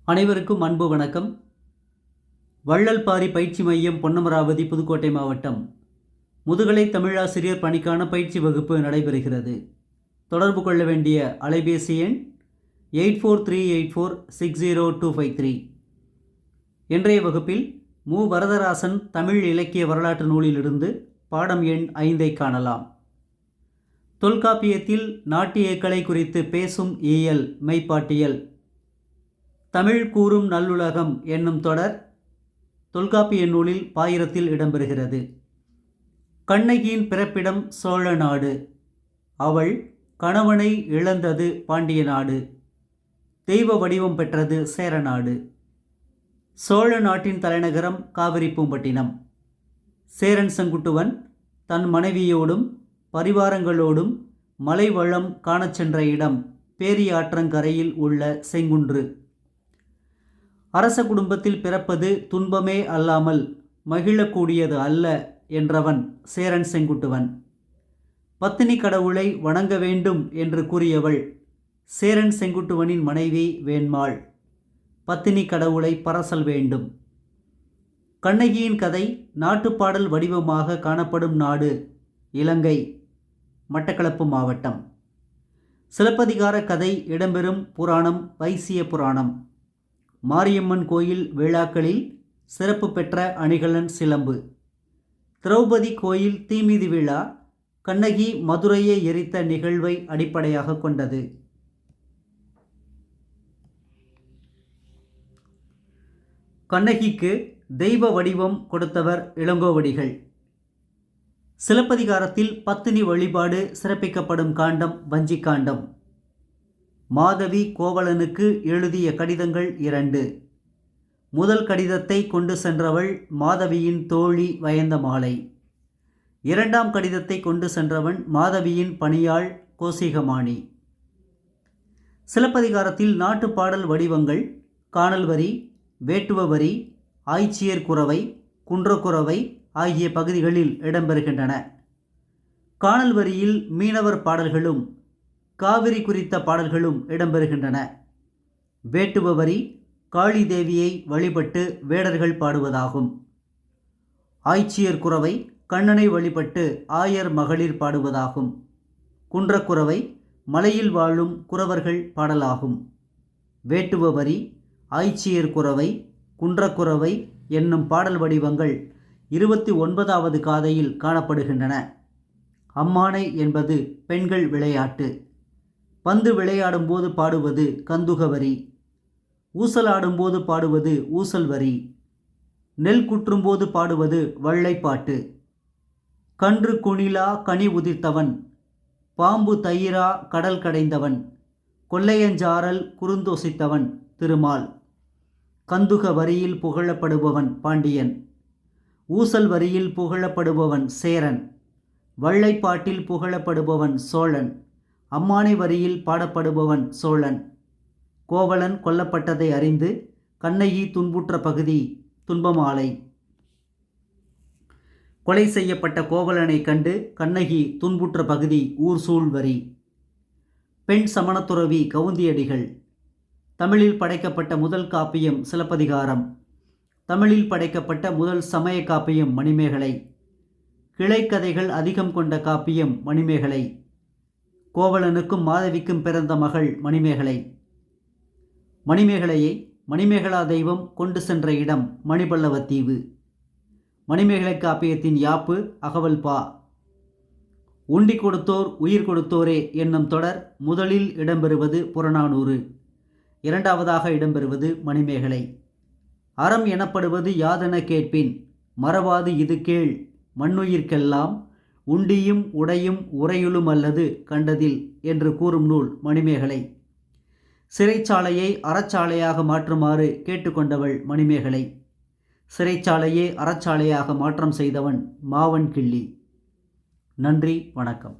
அனைவருக்கும் அன்பு வணக்கம். வள்ளல்பாரி பயிற்சி மையம், பொன்னமராவதி, புதுக்கோட்டை மாவட்டம். முதுகலை தமிழாசிரியர் பணிக்கான பயிற்சி வகுப்பு நடைபெறுகிறது. தொடர்பு கொள்ள வேண்டிய அலைபேசி எண் 8438460253. இன்றைய வகுப்பில் மு. வரதராசன் தமிழ் இலக்கிய வரலாற்று நூலிலிருந்து பாடம் எண் 5 காணலாம். தொல்காப்பியத்தில் நாட்டியக்கலை குறித்து பேசும் இயல் மெய்ப்பாட்டியல். தமிழ் கூறும் நல்லுலகம் என்னும் தொடர் தொல்காப்பிய நூலில் பாயிரத்தில் இடம்பெறுகிறது. கண்ணகியின் பிறப்பிடம் சோழ நாடு. அவள் கணவனை இழந்தது பாண்டிய நாடு. தெய்வ வடிவம் பெற்றது சேரநாடு. சோழ நாட்டின் தலைநகரம் காவிரிப்பூம்பட்டினம். சேரன் செங்குட்டுவன் தன் மனைவியோடும் பரிவாரங்களோடும் மலை வளம் காணச் சென்ற இடம் பேரியாற்றங்கரையில் உள்ள செங்குன்று. அரச குடும்பத்தில் பிறப்பது துன்பமே அல்லாமல் மகிழக்கூடியது அல்ல என்றவன் சேரன் செங்குட்டுவன். பத்தினி கடவுளை வணங்க வேண்டும் என்று கூறியவள் சேரன் செங்குட்டுவனின் மனைவி வேண்மாள். பத்தினி கடவுளை பரசல் வேண்டும். கண்ணகியின் கதை நாட்டுப்பாடல் வடிவமாக காணப்படும் நாடு இலங்கை, மட்டக்களப்பு மாவட்டம். சிலப்பதிகார கதை இடம்பெறும் புராணம் வைசிய புராணம். மாரியம்மன் கோயில் விழாக்களில் சிறப்பு பெற்ற அணிகலன் சிலம்பு. திரௌபதி கோயில் தீமிதி விழா கண்ணகி மதுரையை எரித்த நிகழ்வை அடிப்படையாக கொண்டது. கண்ணகிக்கு தெய்வ வடிவம் கொடுத்தவர் இளங்கோவடிகள். சிலப்பதிகாரத்தில் பத்தினி வழிபாடு சிறப்பிக்கப்படும் காண்டம் வஞ்சிக்காண்டம். மாதவி கோவலனுக்கு எழுதிய கடிதங்கள் 2. முதல் கடிதத்தை கொண்டு சென்றவள் மாதவியின் தோழி வயந்தமாலை. 2ஆம் கடிதத்தை கொண்டு சென்றவன் மாதவியின் பணியாள் கோசிகமாணி. சிலப்பதிகாரத்தில் நாட்டுப்பாடல் வடிவங்கள் காணல் வரி, வேட்டுவ வரி, ஆய்ச்சியர் குரவை, குன்றக்குரவை ஆகிய பகுதிகளில் இடம்பெறுகின்றன. காணல் வரியில் மீனவர் பாடல்களும் காவிரி குறித்த பாடல்களும் இடம்பெறுகின்றன. வேட்டுவ வரி காளி தேவியை வழிபட்டு வேடர்கள் பாடுவதாகும். ஆய்ச்சியர் குரவை கண்ணனை வழிபட்டு ஆயர் மகளிர் பாடுவதாகும். குன்றக்குரவை மலையில் வாழும் குறவர்கள் பாடலாகும். வேட்டுவ வரி, ஆய்ச்சியர் குரவை, குன்றக்குரவை என்னும் பாடல் வடிவங்கள் 29வது காதையில் காணப்படுகின்றன. அம்மானை என்பது பெண்கள் விளையாட்டு. பந்து விளையாடும் போது பாடுவது கந்துகவரி. ஊசலாடும்போது பாடுவது ஊசல் வரி. நெல் குற்றும்போது பாடுவது வள்ளைப்பாட்டு. கன்று குணிலா கனி உதிர்த்தவன், பாம்பு தயிரா கடல் கடைந்தவன், கொள்ளையஞ்சாரல் குறுந்தொசித்தவன் திருமால். கந்துக வரியில் புகழப்படுபவன் பாண்டியன். ஊசல் வரியில் புகழப்படுபவன் சேரன். வள்ளைப்பாட்டில் புகழப்படுபவன் சோழன். அம்மானை வரியில் பாடப்படுபவன் சோழன். கோவலன் கொல்லப்பட்டதை அறிந்து கண்ணகி துன்புற்ற பகுதி துன்பமாலை. கொலை செய்யப்பட்ட கோவலனை கண்டு கண்ணகி துன்புற்ற பகுதி ஊர்சூழ் வரி. பெண் சமணத்துறவி கவுந்தியடிகள். தமிழில் படைக்கப்பட்ட முதல் காப்பியம் சிலப்பதிகாரம். தமிழில் படைக்கப்பட்ட முதல் சமய காப்பியம் மணிமேகலை. கிளைக்கதைகள் அதிகம் கொண்ட காப்பியம் மணிமேகலை. கோவலனுக்கும் மாதவிக்கும் பிறந்த மகள் மணிமேகலை. மணிமேகலையை மணிமேகலா தெய்வம் கொண்டு சென்ற இடம் மணிபல்லவத்தீவு. மணிமேகலை காப்பியத்தின் யாப்பு அகவல் பா. உண்டி கொடுத்தோர் உயிர் கொடுத்தோரே என்னும் தொடர் முதலில் இடம்பெறுவது புறநானூறு. 2ஆவதாக இடம்பெறுவது மணிமேகலை. அறம் எனப்படுவது யாதென கேட்பின் மறவாது இது கேள் மண்ணுயிர்க்கெல்லாம் உண்டியும் உடையும் உறையுளும் அல்லது கண்டதில் என்று கூறும் நூல் மணிமேகலை. சிறைச்சாலையை அறச்சாலையாக மாற்றுமாறு கேட்டுக்கொண்டவள் மணிமேகலை. சிறைச்சாலையே அறச்சாலையாக மாற்றம் செய்தவன் மாவன் கிள்ளி. நன்றி, வணக்கம்.